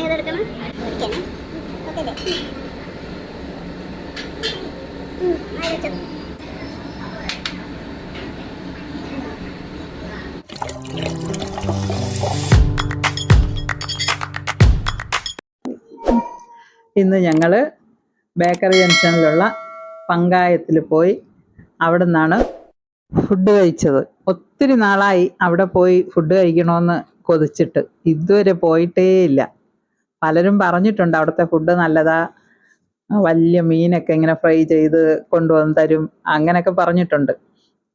ഏതെടുക്കണം? ഇന്ന് ഞങ്ങൾ ബേക്കറി ജംഗ്ഷനിലുള്ള പങ്കായത്തിൽ പോയി അവിടെ നിന്നാണ് ഫുഡ് കഴിച്ചത്. ഒത്തിരി നാളായി അവിടെ പോയി ഫുഡ് കഴിക്കണമെന്ന് കൊതിച്ചിട്ട്, ഇതുവരെ പോയിട്ടേ ഇല്ല. പലരും പറഞ്ഞിട്ടുണ്ട് അവിടുത്തെ ഫുഡ് നല്ലതാ, വലിയ മീനൊക്കെ ഇങ്ങനെ ഫ്രൈ ചെയ്ത് കൊണ്ടുവന്ന് തരും, അങ്ങനെയൊക്കെ പറഞ്ഞിട്ടുണ്ട്.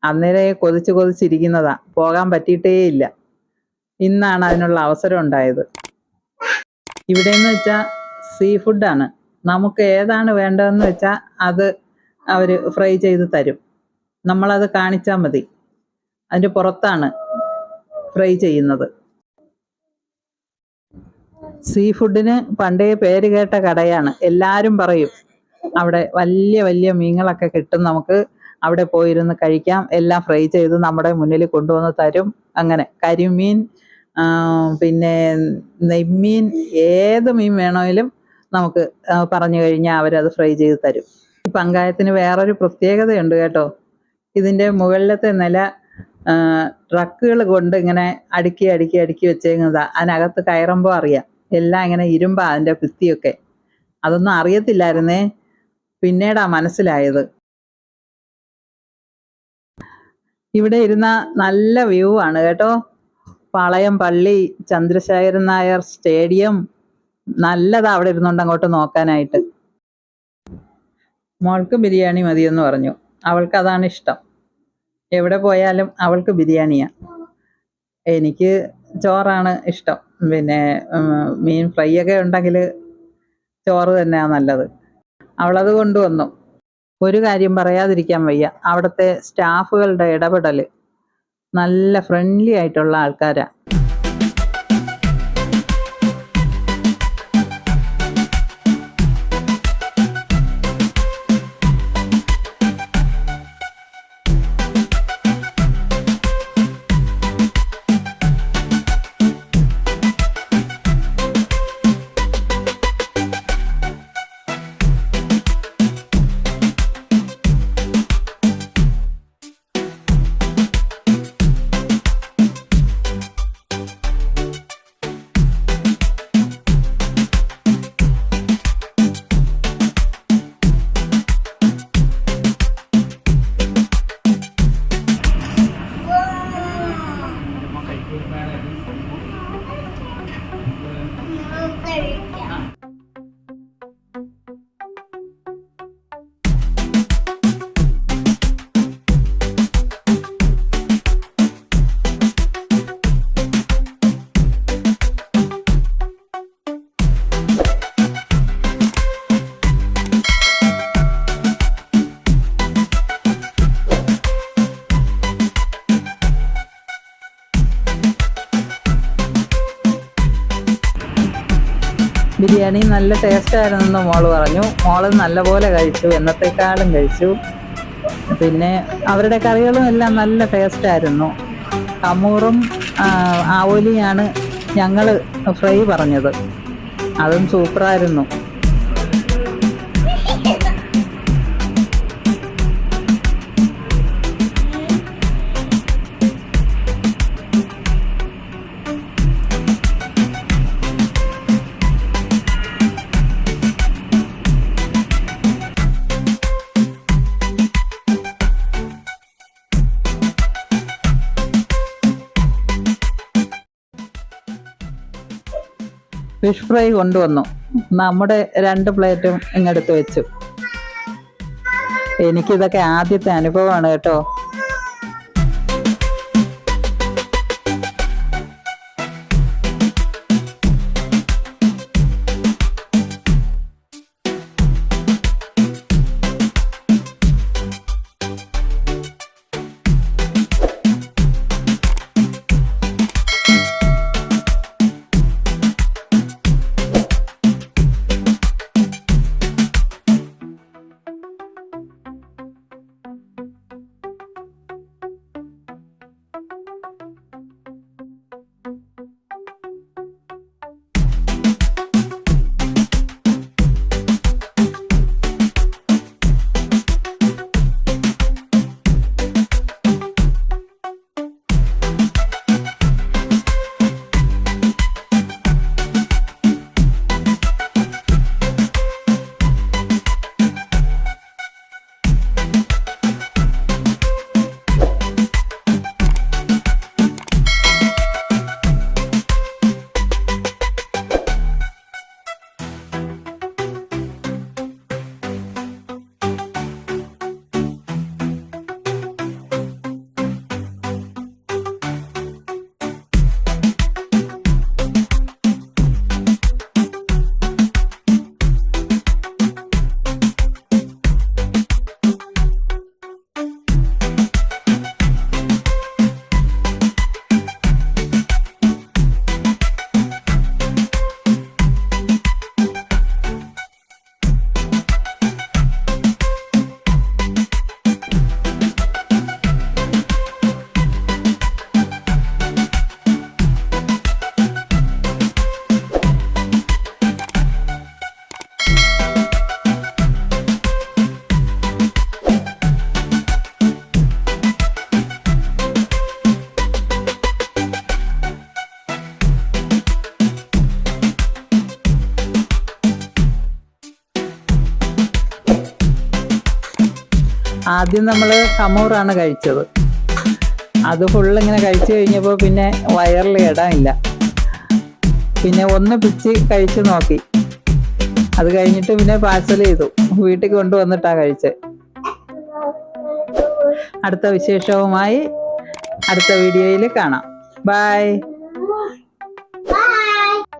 അന്നേരെ കൊതിച്ചിരിക്കുന്നതാ, പോകാൻ പറ്റിയിട്ടേ ഇല്ല. ഇന്നാണ് അതിനുള്ള അവസരം ഉണ്ടായത്. ഇവിടെയെന്ന് വെച്ചാൽ സീ ഫുഡാണ്. നമുക്ക് ഏതാണ് വേണ്ടതെന്ന് വെച്ചാൽ അത് അവർ ഫ്രൈ ചെയ്ത് തരും. നമ്മളത് കാണിച്ചാൽ മതി. അതിൻ്റെ പുറത്താണ് ഫ്രൈ ചെയ്യുന്നത്. സീ ഫുഡിന് പണ്ടേ പേര് കേട്ട കടയാണ്. എല്ലാവരും പറയും അവിടെ വലിയ വലിയ മീനുകളൊക്കെ കിട്ടും, നമുക്ക് അവിടെ പോയിരുന്ന് കഴിക്കാം, എല്ലാം ഫ്രൈ ചെയ്ത് നമ്മുടെ മുന്നിൽ കൊണ്ടുവന്ന് തരും. അങ്ങനെ കരിമീൻ, പിന്നെ നെയ്മീൻ, ഏത് മീൻ വേണമെങ്കിലും നമുക്ക് പറഞ്ഞു കഴിഞ്ഞാൽ അവരത് ഫ്രൈ ചെയ്ത് തരും. ഈ പങ്കായത്തിന് വേറൊരു പ്രത്യേകതയുണ്ട് കേട്ടോ. ഇതിൻ്റെ മുകളിലത്തെ നില ട്രക്കുകൾ കൊണ്ട് ഇങ്ങനെ അടുക്കി വെച്ചേക്കുന്നതാ. അതിനകത്ത് കയറുമ്പോൾ അറിയാം, എല്ലാം ഇങ്ങനെ ഇരുമ്പാ അതിൻ്റെ ഭിത്തിയൊക്കെ. അതൊന്നും അറിയത്തില്ലായിരുന്നേ, പിന്നീടാ മനസ്സിലായത്. ഇവിടെ ഇരുന്ന നല്ല വ്യൂ ആണ് കേട്ടോ. പാളയം പള്ളി, ചന്ദ്രശേഖരൻ നായർ സ്റ്റേഡിയം, നല്ലതാ അവിടെ ഇരുന്നുകൊണ്ട് അങ്ങോട്ട് നോക്കാനായിട്ട്. മോൾക്ക് ബിരിയാണി മതിയെന്ന് പറഞ്ഞു. അവൾക്ക് അതാണ് ഇഷ്ടം. എവിടെ പോയാലും അവൾക്ക് ബിരിയാണിയാണ്. എനിക്ക് ചോറാണ് ഇഷ്ടം. പിന്നെ മീൻ ഫ്രൈ ഒക്കെ ഉണ്ടെങ്കിൽ ചോറ് തന്നെയാണ് നല്ലത്. അവളത് കൊണ്ടുവന്നു. ഒരു കാര്യം പറയാതിരിക്കാൻ വയ്യ, അവിടുത്തെ സ്റ്റാഫുകളുടെ ഇടപെടൽ നല്ല ഫ്രണ്ട്ലി ആയിട്ടുള്ള ആൾക്കാരാണ്. ബിരിയാണി നല്ല ടേസ്റ്റായിരുന്നെന്ന് മോള് പറഞ്ഞു. മോള് നല്ലപോലെ കഴിച്ചു, എന്നത്തേക്കാളും കഴിച്ചു. പിന്നെ അവരുടെ കറികളും എല്ലാം നല്ല ടേസ്റ്റായിരുന്നു. കമൂറും ആവോലിയാണ് ഞങ്ങൾ ഫ്രൈ പറഞ്ഞത്, അതും സൂപ്പറായിരുന്നു. ഫിഷ് ഫ്രൈ കൊണ്ടുവന്നു. നമ്മുടെ 2 പ്ലേറ്റും ഇങ്ങെടുത്ത് വെച്ചു. എനിക്കിതൊക്കെ ആദ്യത്തെ അനുഭവമാണ് കേട്ടോ. ആദ്യം നമ്മൾ ഹമൂറാണ് കഴിച്ചത്. അത് ഫുള്ളിങ്ങനെ കഴിച്ചു കഴിഞ്ഞപ്പോൾ പിന്നെ വയറിൽ ഇടമില്ല. പിന്നെ ഒന്ന് പിച്ച് കഴിച്ചു നോക്കി. അത് കഴിഞ്ഞിട്ട് പിന്നെ പാഴ്സൽ ചെയ്തു, വീട്ടിൽ കൊണ്ടുവന്നിട്ടാണ് കഴിച്ചത്. അടുത്ത വിശേഷവുമായി അടുത്ത വീഡിയോയിൽ കാണാം. ബൈ.